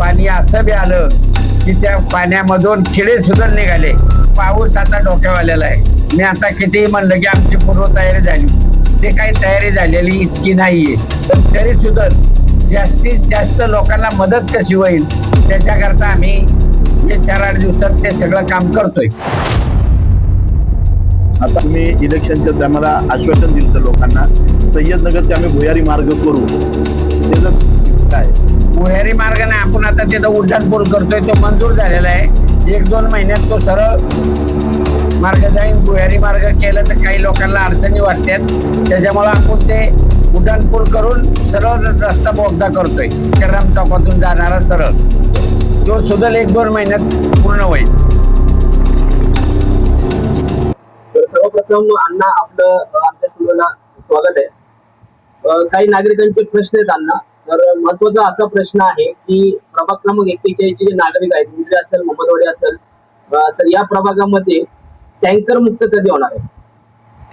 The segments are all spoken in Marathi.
पाणी असं बी आलं की त्या पाण्यामधून किडे सुद्धा निघाले. पाऊस आता डोक्यावर आलेला आहे. मी आता कितीही म्हणलं की आमची पूर्वतयारी झाली, ते काही तयारी झालेली इतकी नाहीये. पण तरी सुद्धा जास्तीत जास्त लोकांना मदत कशी होईल त्याच्याकरता आम्ही हे 4-8 दिवसात ते सगळं काम करतोय. आता तुम्ही इलेक्शनच्या टायमाला आश्वासन दिलं लोकांना, सय्यदनगरचे आम्ही भुयारी मार्ग करू, त्याचं काय? भुयारी मार्ग नाही, आपण आता तिथं उड्डाणपूल करतोय, तो मंजूर झालेला आहे. 1-2 महिन्यात तो सरळ मार्ग जाईल. भुयारी मार्ग केलं तर काही लोकांना अडचणी वाटतात, त्याच्यामुळे आपण ते उड्डाणपूल करून सरळ रस्ता बोगदा करतोय. श्रीराम चौकातून जाणारा सरळ तो सुद्धा 1-2 महिन्यात पूर्ण होईल. सर्वप्रथम अण्णा, आपलं आमच्या स्टुडिओला स्वागत आहे. काही नागरिकांचे प्रश्न आहेत अण्णा. तर महत्वाचा असा प्रश्न आहे की प्रभाग क्रमांक 41 चे जे नागरिक आहेत, मुंडे असेल, मोहम्मदवाडी असेल, तर या प्रभागामध्ये टँकर मुक्त कधी होणार आहे?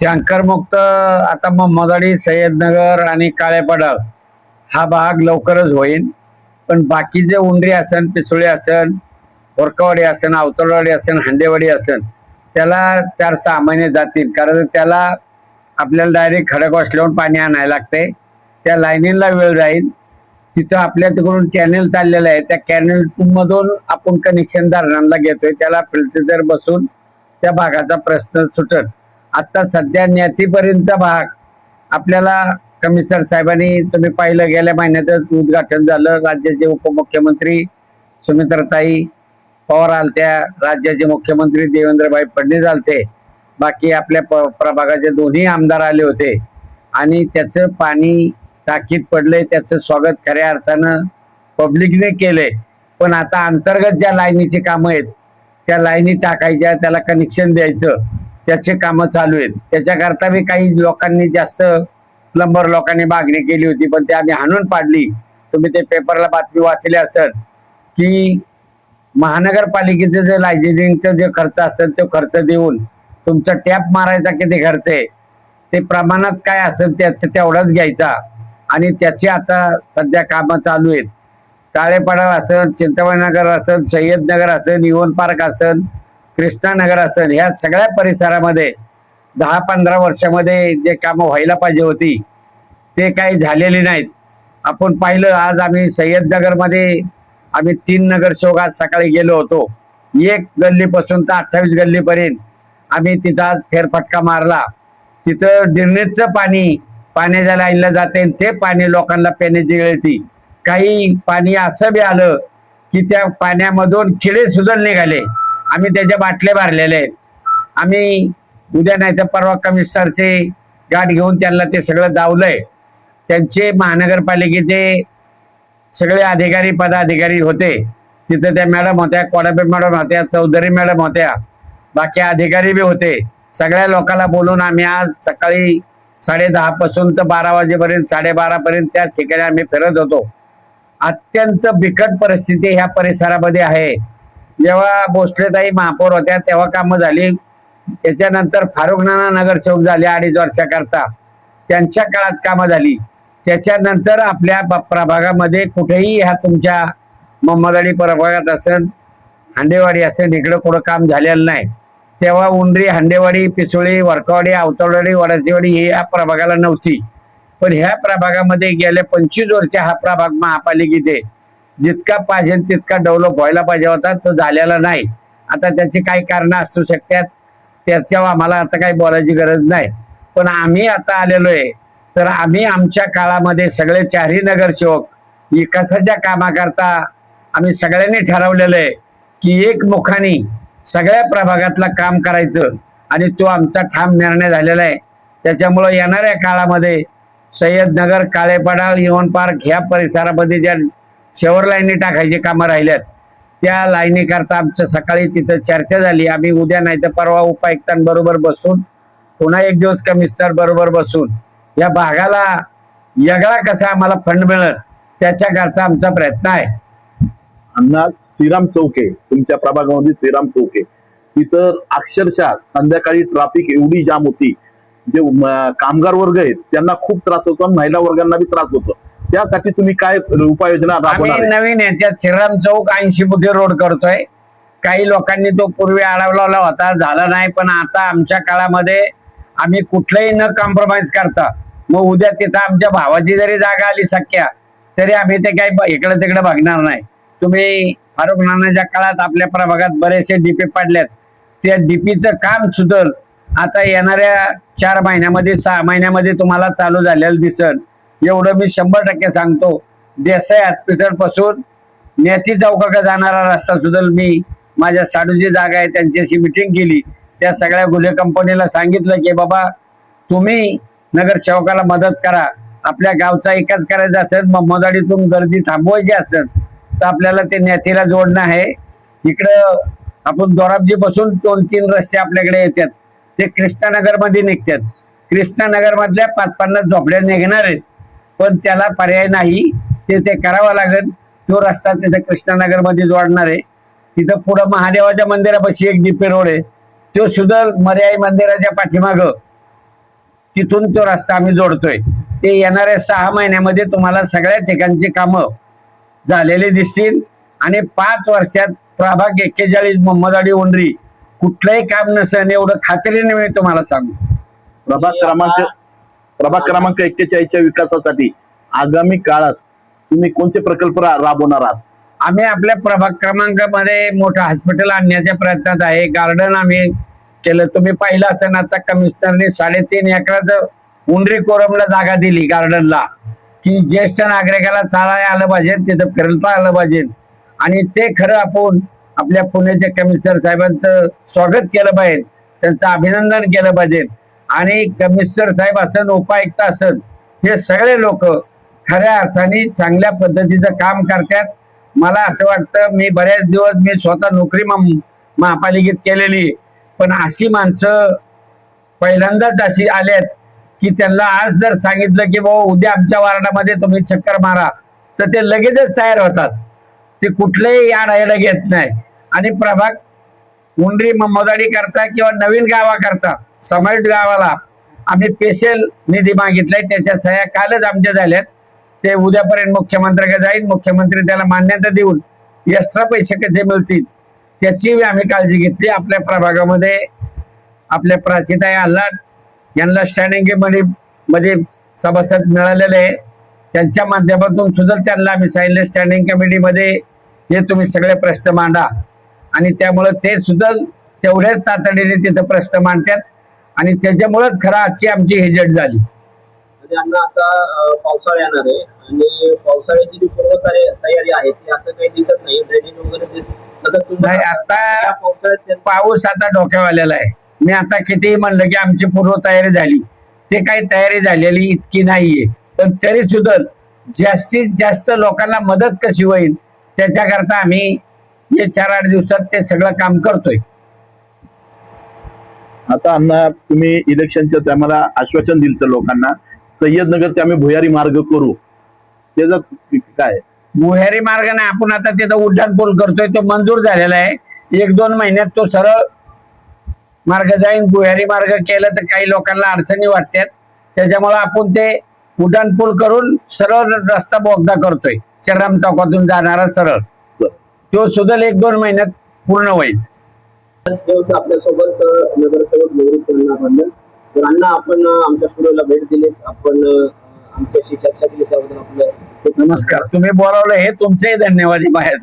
टँकर मुक्त आता मोहम्मदवाडी, सय्यदनगर आणि काळेपडाळ हा भाग लवकरच होईल. पण बाकीचे उंडरी असेल, पिसुळे असेल, वरकवाडी असेल, अवतरवाडी असेल, हांडेवाडी असेल, त्याला 4-6 महिने जातील. कारण त्याला आपल्याला डायरेक्ट खडकवासल्याहून पाणी आणायला लागते. त्या लाईनीला वेळ जाईल. तिथं आपल्या तिकडून कॅनेल चाललेलं आहे, त्या कॅनेल मधून आपण कनेक्शन धरणाला घेतोय. त्याला फिल्टर बसून त्या भागाचा प्रश्न सुटत. आता सध्या न्यातीपर्यंतचा भाग आपल्याला कमिशनर साहेबांनी, तुम्ही पाहिलं, गेल्या महिन्यातच उद्घाटन झालं. राज्याचे उपमुख्यमंत्री सुमित्राताई पवार आलत्या, राज्याचे मुख्यमंत्री देवेंद्रभाई फडणवीस आलते, बाकी आपल्या प्रभागाचे दोन्ही आमदार आले होते. आणि त्याचं पाणी टाकीत पडलंय, त्याचं स्वागत खऱ्या अर्थानं पब्लिकने केलंय. पण आता अंतर्गत ज्या लाईनीची कामं आहेत, त्या लाईनी टाकायच्या, त्याला कनेक्शन द्यायचं, त्याचे कामं चालू आहेत. त्याच्याकरता बी काही लोकांनी, जास्त प्लंबर लोकांनी मागणी केली होती, पण ते आम्ही हाणून पाडली. तुम्ही ते पेपरला बातमी वाचली असेल की महानगरपालिकेचं जे लायझनिंगचा जे खर्च असेल तो खर्च देऊन तुमचा टॅप मारायचा किती खर्च आहे ते प्रमाणात काय असेल त्याचं तेवढाच घ्यायचा. आणि त्याची आता सध्या कामं चालू आहेत. काळेपडाळ असेल, चिंतामणीनगर असेल, सय्यदनगर असेल, इवन पार्क असेल, कृष्णानगर असेल, ह्या सगळ्या परिसरामध्ये 10-15 वर्षामध्ये जे कामं व्हायला पाहिजे होती ते काही झालेली नाहीत. आपण पाहिलं, आज आम्ही सय्यदनगरमध्ये आम्ही 3 नगरसेवक आज सकाळी गेलो होतो. 1 गल्लीपासून तर 28 गल्लीपर्यंत आम्ही तिथं आज फेरफटका मारला. तिथं ड्रेनेजचं पाणी पाण्याच्या लाईनला जाते, ते पाणी लोकांना पिण्याची वेळ येते. काही पाणी असं बी आलं की त्या पाण्यामधून किडे सुद्धा निघाले. आम्ही त्याच्या बाटल्या भरलेल्या आहेत. आम्ही उद्या नाही तर परवा कमिशनरचे गाठ घेऊन त्यांना ते सगळं दावलंय. त्यांचे महानगरपालिकेचे सगळे अधिकारी, पदाधिकारी होते तिथं. त्या मॅडम होत्या, कोडाबे मॅडम होत्या, चौधरी मॅडम होत्या, बाकी अधिकारी बी होते. सगळ्या लोकांना बोलून आम्ही आज सकाळी 10:30 पासून तर 12 वाजेपर्यंत, 12:30 पर्यंत त्या ठिकाणी आम्ही फिरत होतो. अत्यंत बिकट परिस्थिती ह्या परिसरामध्ये आहे. जेव्हा भोसलेताई महापौर होत्या तेव्हा कामं झाली. त्याच्यानंतर फारुख नाना नगरसेवक झाले 2.5 वर्षाकरता, त्यांच्या काळात कामं झाली. त्याच्यानंतर आपल्या प्रभागामध्ये कुठेही ह्या तुमच्या मोहम्मदवाडी प्रभागात असेल, हांडेवाडी असेल, इकडं कुठं काम झालेलं नाही. तेव्हा उंडरी, हांडेवाडी, पिसुळी, वरकवाडी, अवतरवाडी, वडाचीवाडी ही या प्रभागाला नव्हती. पण ह्या प्रभागामध्ये गेल्या 25 वर्ष हा प्रभाग महापालिकेत जितका पाहिजे तितका डेव्हलप व्हायला पाहिजे होता, तो झालेला नाही. आता त्याची काही कारणं असू शकतात, त्याच्यावर आम्हाला आता काही बोलायची गरज नाही. पण आम्ही आता आलेलो आहे, तर आम्ही आमच्या काळामध्ये सगळे 4ही नगरसेवक विकासाच्या कामाकरता आम्ही सगळ्यांनी ठरवलेलं आहे की एकमुखाने सगळ्या प्रभागातला काम करायचं. आणि तो आमचा ठाम निर्णय झालेला आहे. त्याच्यामुळे येणाऱ्या काळामध्ये सय्यदनगर, काळेपडाळ, इवन पार्क ह्या परिसरामध्ये ज्या शेवर लाईनी टाकायची कामं राहिल्यात त्या लाईनी करता आमचं सकाळी तिथं चर्चा झाली. आम्ही उद्या नाही तर परवा उपायुक्तांबरोबर बसून, पुन्हा एक दिवस कमिशनर बरोबर बसून या भागाला वेगळा कसा आम्हाला फंड मिळत त्याच्याकरता आमचा प्रयत्न आहे. अण्णा, श्रीराम चौक आहे तुमच्या प्रभागामध्ये, श्रीराम चौक आहे, तिथं अक्षरशः संध्याकाळी ट्रॅफिक एवढी जाम होती. जे कामगार वर्ग आहेत त्यांना खूप त्रास होतो आणि महिला वर्गांना बी त्रास होतो. त्यासाठी तुम्ही काय उपाययोजना आम्ही राबवणार आहे? नवीन याच्यात श्रीराम चौक 80 फुटी रोड करतोय. काही लोकांनी तो पूर्वी अडवला होता, झाला नाही. पण आता आमच्या काळामध्ये आम्ही कुठलंही न कॉम्प्रोमाइज करता, मग उद्या तिथं आमच्या भावाची जरी जागा आली सख्या, तरी आम्ही ते काही इकडे तिकडे बघणार नाही. तुम्ही फारुख नानाच्या काळात आपल्या प्रभागात बरेचसे डीपी पाडल्यात. त्या डीपीचं काम सुधर आता येणाऱ्या 4 महिन्यामध्ये 6 महिन्यामध्ये तुम्हाला चालू झालेलं दिसन. एवढं मी 100% सांगतो. देसाई हॉस्पिटल पासून नेती चौकाकडे जाणारा रस्ता सुद्धा मी माझ्या साडूची जागा आहे त्यांच्याशी मिटिंग केली. त्या सगळ्या गुले कंपनीला सांगितलं की बाबा तुम्ही नगरसेवकाला मदत करा. आपल्या गावचा विकास करायचा असेल, मोहम्मदवाडीतून गर्दी थांबवायची असेल तर आपल्याला ते नेतीला जोडणं आहे. इकडं आपण दोराबजी बसून 2-3 रस्ते आपल्याकडे येतात, ते कृष्णानगर मध्ये निघतात. कृष्णानगर मधल्या 5-50 झोपड्या निघणार आहेत, पण त्याला पर्याय नाही, ते करावं लागेल. तो रस्ता तिथे कृष्णानगर मध्ये जोडणार आहे. तिथं पुढं महादेवाच्या मंदिरापाशी एक डीपी रोड आहे, तो सुद्धा मर्याई मंदिराच्या पाठीमाग तिथून तो रस्ता आम्ही जोडतोय. ते येणाऱ्या 6 महिन्यामध्ये तुम्हाला सगळ्या ठिकाणची कामं झालेले दिसतील. आणि 5 वर्षात प्रभाग 41 मोहम्मदवाडी उंडरी कुठलंही काम नसेल एवढं खात्रीने मी तुम्हाला सांगू. प्रभाग क्रमांक 41च्या विकासासाठी आगामी काळात तुम्ही कोणते प्रकल्प राबवणार आहात? आम्ही आपल्या प्रभाग क्रमांकामध्ये मोठं हॉस्पिटल आणण्याच्या प्रयत्नात आहे. गार्डन आम्ही केलं. तुम्ही पाहिलं असेल आता कमिशनरने 3.5 एकराचं उंडरी कोरमला जागा दिली गार्डनला, की ज्येष्ठ नागरिकाला चालायला आलं पाहिजे, तिथं फिरता आलं पाहिजे. आणि ते खरं आपण आपल्या पुण्याच्या कमिशनर साहेबांचं स्वागत केलं पाहिजे, त्यांचं अभिनंदन केलं पाहिजे. आणि कमिशनर साहेब असन, उपायुक्त असन, हे सगळे लोक खऱ्या अर्थाने चांगल्या पद्धतीचं काम करतात. मला असं वाटतं, मी बऱ्याच दिवस मी स्वतः नोकरी महापालिकेत केलेली, पण अशी माणसं पहिल्यांदाच अशी आल्यात की त्यांना आज जर सांगितलं की बाबा उद्या आमच्या वार्डामध्ये तुम्ही चक्कर मारा, तर ते लगेचच तयार होतात. ते कुठलेही याड घेत नाही. आणि प्रभाग उंडरी मोहम्मदवाडी करता किंवा नवीन गावाकरता समाविष्ट गावाला आम्ही स्पेशल निधी मागितलाय. त्याच्या सह्या कालच आमच्या झाल्यात. ते उद्यापर्यंत मुख्यमंत्र्याकडे जाईल. मुख्यमंत्री त्याला मान्यता देऊन एक्स्ट्रा पैसे कसे मिळतील त्याची आम्ही काळजी घेतली. आपल्या प्रभागामध्ये आपल्या प्राचीताई आल्हाट यांना स्टँडिंग मध्ये सभासद मिळालेले आहे. त्यांच्या माध्यमातून सुद्धा त्यांना आम्ही सांगितलं स्टँडिंग कमिटीमध्ये हे तुम्ही सगळे प्रश्न मांडा. आणि त्यामुळे ते सुद्धा तेवढ्याच तातडीने तिथं प्रश्न मांडतात. आणि त्याच्यामुळेच खरं आजची आमची हिजट झाली. त्यांना आता पावसाळा येणार आहे आणि पावसाळ्याची जी तयारी आहे ती आता काही दिसत नाही. ड्रेनेज वगैरे सतत नाही, आता पाऊस आता डोक्यावर आलेला आहे. मी आता कितीही म्हणलं की आमची पूर्व तयारी झाली, ते काही तयारी झालेली इतकी नाहीये. पण तरी सुद्धा जास्तीत जास्त लोकांना मदत कशी होईल त्याच्याकरता आम्ही हे 4-8 दिवसात ते सगळं काम करतोय. आता अण्णा, तुम्ही इलेक्शनच्या टायमाला आश्वासन दिलं लोकांना, सय्यदनगर ते आम्ही भुयारी मार्ग करू, त्याचं काय? भुयारी मार्गाने आपण आता तिथं उड्डाण पूल करतोय, तो मंजूर झालेला आहे. 1-2 महिन्यात तो सरळ मार्ग जाईन. भुयारी मार्ग केलं तर काही लोकांना अडचणी वाटतात, त्याच्यामुळे आपण ते उड्डाण पूल करून सरळ रस्ता बोगदा करतोय. श्रीराम चौकातून जाणारा सरळ, तो सुद्धा 1-2 महिन्यात पूर्ण होईल. आपल्यासोबत नगरसेवक निवृत्त अण्णा, आपण आमच्या स्टुडिओला भेट दिली, आपण आमच्याशी चर्चा केली, त्याबद्दल आपलं नमस्कार. तुम्ही बोलावलं हे तुमचेही धन्यवाद. बाहेर